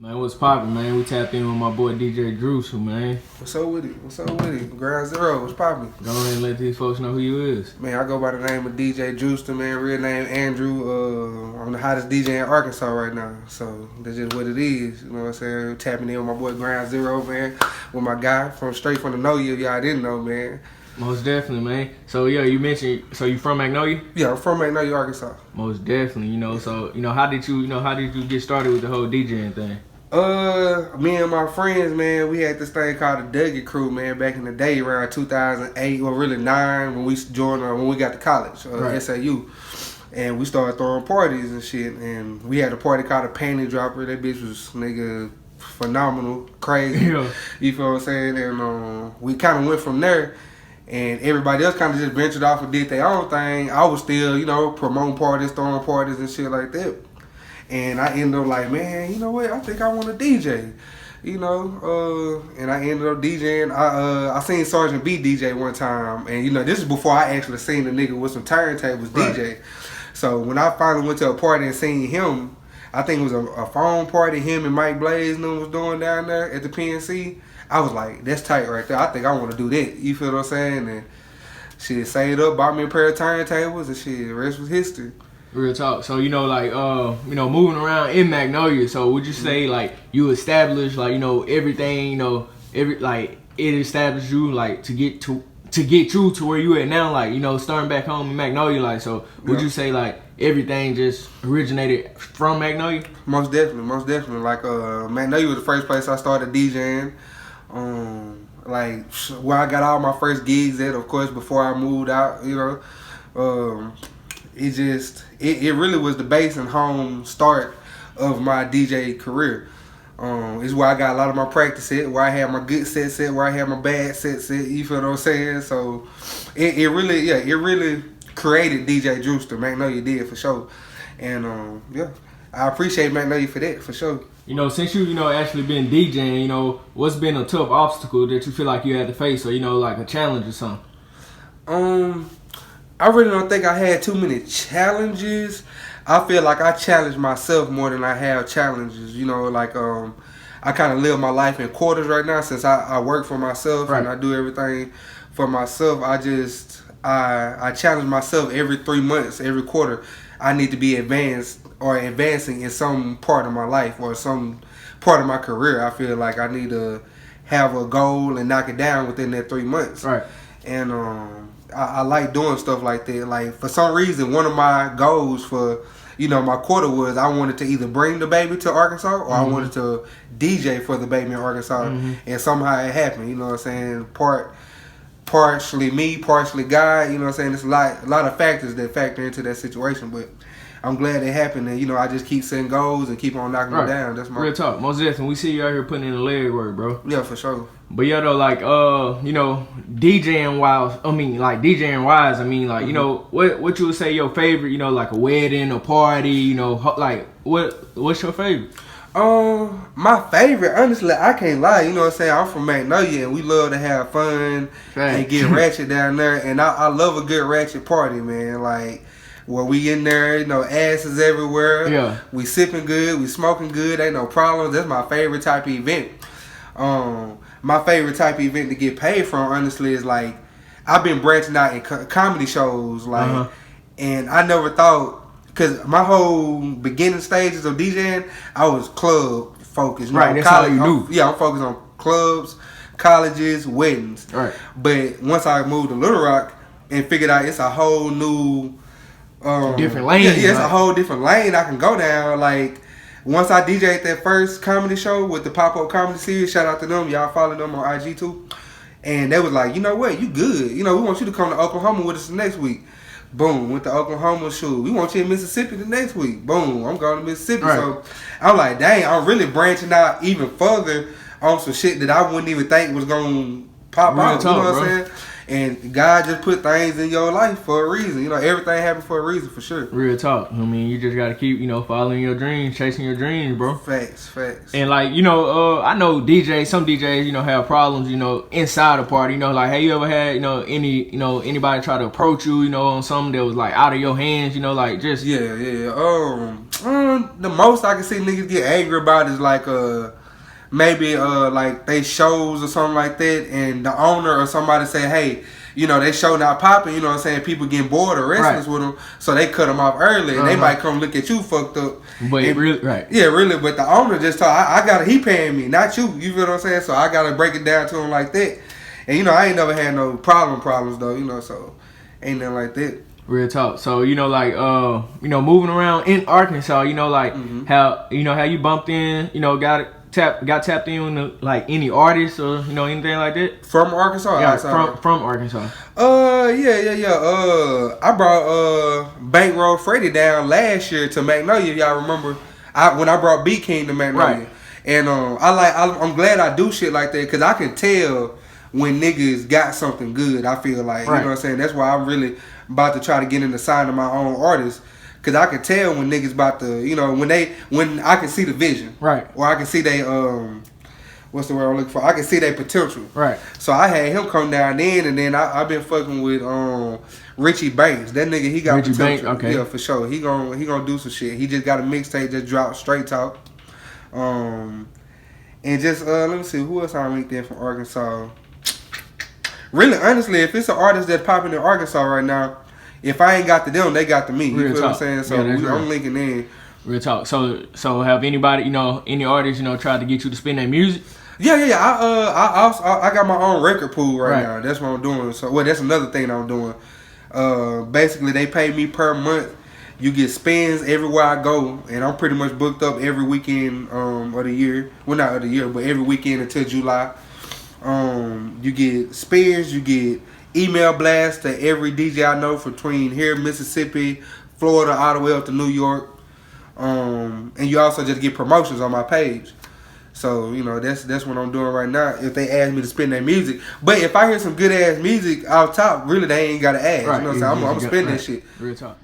Man, what's poppin', man? We tapped in with my boy DJ Drewster, man. What's up with it? What's up with it? Ground Zero, what's poppin'? Go ahead and let these folks know who you is. Man, I go by the name of DJ Drewster, man. Real name Andrew. I'm the hottest DJ in Arkansas right now. So that's just what it is. You know what I'm saying? Tapping in with my boy Ground Zero, man. With my guy from straight from the know you, if y'all didn't know, man. Most definitely, man. So yeah, you mentioned, so you from Magnolia? Yeah, I'm from Magnolia, Arkansas. Most definitely, so how did you get started with the whole DJing thing? Me and my friends, man, we had this thing called the Dougie Crew, man, back in the day, around 2008, or really 9, when we joined, when we got to college, right. SAU. And we started throwing parties and shit, and we had a party called a Panty Dropper. That bitch was, nigga, phenomenal, crazy. Yeah. You feel what I'm saying? And we kind of went from there, and everybody else kind of just ventured off and did their own thing. I was still, promoting parties, throwing parties and shit like that. And I ended up like, man, you know what? I think I want to DJ, and I ended up DJing. I seen Sergeant B DJ one time, and this is before I actually seen the nigga with some turntables DJ. Right. So when I finally went to a party and seen him, I think it was a phone party him and Mike Blaze and them was doing down there at the PNC. I was like, that's tight right there. I think I want to do that. You feel what I'm saying? And shit, saved up, bought me a pair of turntables, and shit, the rest was history. Real talk. So moving around in Magnolia. So would you say like you established everything, it established you like to get you to where you at now, starting back home in Magnolia, would you say like everything just originated from Magnolia? Most definitely. Like Magnolia was the first place I started DJing. Like where I got all my first gigs at, of course, before I moved out. It really was the base and home start of my DJ career. It's where I got a lot of my practice at, where I had my good set, where I had my bad set. You feel what I'm saying? So it really created DJ Drewster. Magnolia did for sure, and I appreciate Magnolia for that for sure. Since you actually been DJing, what's been a tough obstacle that you feel like you had to face, or like a challenge or something? I really don't think I had too many challenges. I feel like I challenge myself more than I have challenges. I kind of live my life in quarters right now since I work for myself, right, and I do everything for myself. I challenge myself every 3 months, every quarter. I need to be advancing in some part of my life or some part of my career. I feel like I need to have a goal and knock it down within that 3 months. Right. And I like doing stuff like that. Like, for some reason, one of my goals for, my quarter was I wanted to either bring the baby to Arkansas or I wanted to DJ for the baby in Arkansas. And somehow it happened, you know what I'm saying? Partially me, partially God, you know what I'm saying? There's a lot of factors that factor into that situation, but I'm glad it happened, and I just keep setting goals and keep on knocking them down. That's my real talk. Most definitely, we see you out here putting in the leg work, bro. Yeah, for sure. But DJing wise, what you would say your favorite, like a wedding, a party, what's your favorite? My favorite, honestly, I can't lie. You know what I'm saying? I'm from Magnolia, and we love to have fun and get ratchet down there, and I love a good ratchet party, man. Like, where we in there, asses everywhere. Yeah. We sipping good, we smoking good, ain't no problems. That's my favorite type of event. My favorite type of event to get paid from, honestly, is like, I've been branching out in comedy shows, like, and I never thought, because my whole beginning stages of DJing, I was club focused. Right, that's all you do. Yeah, I'm focused on clubs, colleges, weddings. Right. But once I moved to Little Rock and figured out it's a whole new different lane. Yeah, it's a whole different lane I can go down. Like, once I DJ'd that first comedy show with the Pop-Up Comedy Series, shout out to them. Y'all follow them on IG too. And they was like, you know what, you good. We want you to come to Oklahoma with us the next week. Boom, went to Oklahoma, shoot. We want you in Mississippi the next week. Boom, I'm going to Mississippi. Right. So I'm like, dang, I'm really branching out even further on some shit that I wouldn't even think was going to pop out. You know what I'm saying? And God just put things in your life for a reason. You know, everything happened for a reason, for sure. Real talk. I mean, you just gotta keep, following your dreams, chasing your dreams, bro. Facts. And like, I know some DJs, have problems, inside a party. Like, have you ever had, anybody try to approach you, on something that was like out of your hands, like just Yeah. The most I can see niggas get angry about is like maybe like they shows or something like that, and the owner or somebody say, hey, they show not popping, you know what I'm saying, people getting bored or restless with them, so they cut them off early, and they might come look at you fucked up. But really, right. Yeah, really, but the owner just told, he paying me, not you feel what I'm saying, so I gotta break it down to him like that. And I ain't never had no problems though, so ain't nothing like that. Real talk. So moving around in Arkansas, how you bumped in, got tapped in with like any artists or anything like that from Arkansas. Yeah, from Arkansas. Yeah. I brought Bankroll Freddy down last year to Magnolia. Y'all remember? When I brought B King to Magnolia, right. And I'm glad I do shit like that because I can tell when niggas got something good. I feel like right. You know what I'm saying. That's why I'm really about to try to get in the sign of my own artists. Cause I can tell when niggas about to, when I can see the vision, right? Or I can see they, what's the word I'm looking for? I can see their potential, right? So I had him come down then, and then I've been fucking with Richie Banks. That nigga, he got Richie potential. Banks, okay, yeah, for sure. He gonna do some shit. He just got a mixtape just dropped, Straight Talk, and just let me see who else I linked in from Arkansas. Really, honestly, if it's an artist that's popping in Arkansas right now, if I ain't got to them, they got to me. You Real feel talk. what I'm saying? So I'm linking in. Real talk. So have anybody, any artists, tried to get you to spin their music? Yeah. I got my own record pool right now. That's what I'm doing. So that's another thing I'm doing. Basically, they pay me per month. You get spins everywhere I go, and I'm pretty much booked up every weekend of the year. Well, not of the year, but every weekend until July. You get spins, you get email blasts to every DJ I know between here, Mississippi, Florida, all the way up to New York. And you also just get promotions on my page. So, that's what I'm doing right now if they ask me to spin their music. But if I hear some good ass music out top, really they ain't gotta ask. Right. You know what I'm saying? I'm spinning that shit. Real talk.